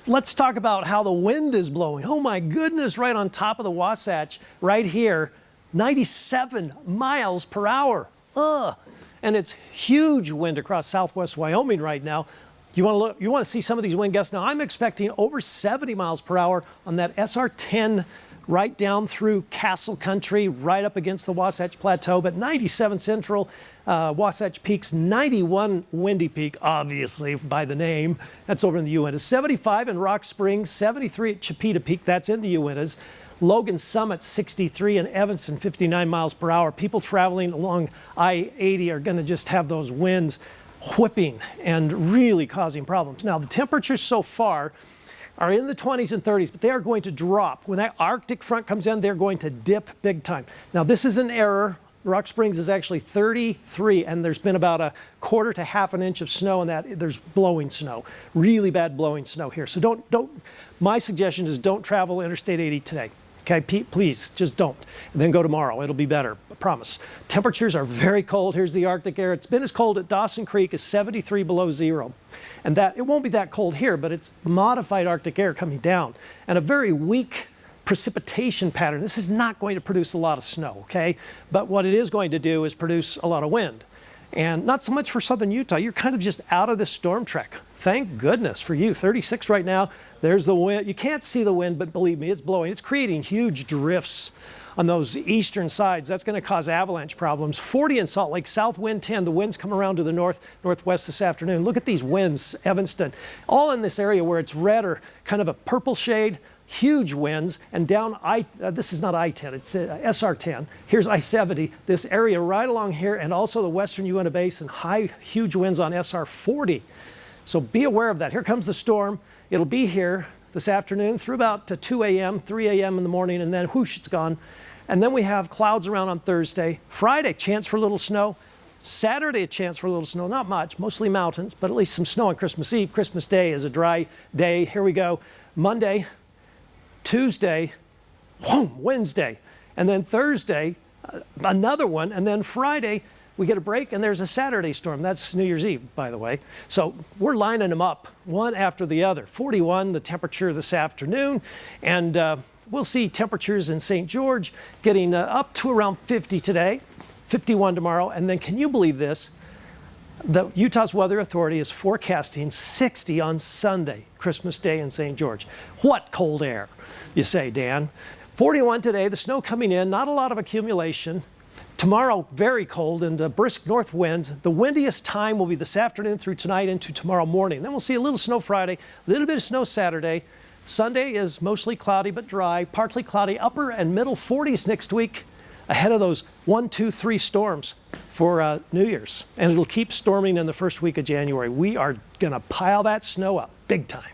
let's talk about how the wind is blowing. Oh my goodness, right on top of the Wasatch, right here, 97 miles per hour. Ugh. And it's huge wind across southwest Wyoming right now. You want to see some of these wind gusts. Now I'm expecting over 70 miles per hour on that SR-10 right down through Castle Country, right up against the Wasatch Plateau, but 97 central, Wasatch Peak's 91 Windy Peak, obviously by the name. That's over in the Uintas. 75 in Rock Springs, 73 at Chipeta Peak, that's in the Uintas. Logan Summit 63 and Evanston 59 miles per hour. People traveling along I-80 are going to just have those winds whipping and really causing problems. Now the temperatures so far are in the 20s and 30s, but they are going to drop. When that Arctic front comes in, they're going to dip big time. Now this is an error. Rock Springs is actually 33, and there's been about a quarter to half an inch of snow, and that there's blowing snow, really bad blowing snow here. So my suggestion is don't travel Interstate 80 today. Okay, please, just don't. And then go tomorrow. It'll be better, I promise. Temperatures are very cold. Here's the Arctic air. It's been as cold at Dawson Creek as 73 below zero. And that it won't be that cold here, but it's modified Arctic air coming down. And a very weak precipitation pattern. This is not going to produce a lot of snow, okay? But what it is going to do is produce a lot of wind. And not so much for southern Utah. You're kind of just out of this storm trek. Thank goodness for you. 36 right now. There's the wind. You can't see the wind, but believe me, it's blowing. It's creating huge drifts on those eastern sides. That's going to cause avalanche problems. 40 in Salt Lake, south wind 10. The winds come around to the northwest this afternoon. Look at these winds, Evanston. All in this area where it's red or kind of a purple shade. Huge winds, and down this is not I-10, it's SR-10. Here's I-70, this area right along here, and also the western Uinta Basin, huge winds on SR-40. So be aware of that. Here comes the storm. It'll be here this afternoon through about 2 a.m., 3 a.m. in the morning, and then whoosh, it's gone. And then we have clouds around on Thursday. Friday, chance for a little snow. Saturday, a chance for a little snow, not much, mostly mountains, but at least some snow on Christmas Eve. Christmas Day is a dry day. Here we go. Monday, Tuesday, whoom, Wednesday, and then Thursday, another one, and then Friday, we get a break, and there's a Saturday storm. That's New Year's Eve, by the way. So we're lining them up one after the other. 41, the temperature this afternoon, and we'll see temperatures in St. George getting up to around 50 today, 51 tomorrow, and then can you believe this? The Utah's Weather Authority is forecasting 60 on Sunday, Christmas Day in St. George. What cold air, you say, Dan. 41 today, the snow coming in, not a lot of accumulation. Tomorrow, very cold and brisk north winds. The windiest time will be this afternoon through tonight into tomorrow morning. Then we'll see a little snow Friday, a little bit of snow Saturday. Sunday is mostly cloudy but dry, partly cloudy, upper and middle 40s next week, ahead of those 1, 2, 3 storms for New Year's. And it'll keep storming in the first week of January. We are going to pile that snow up big time.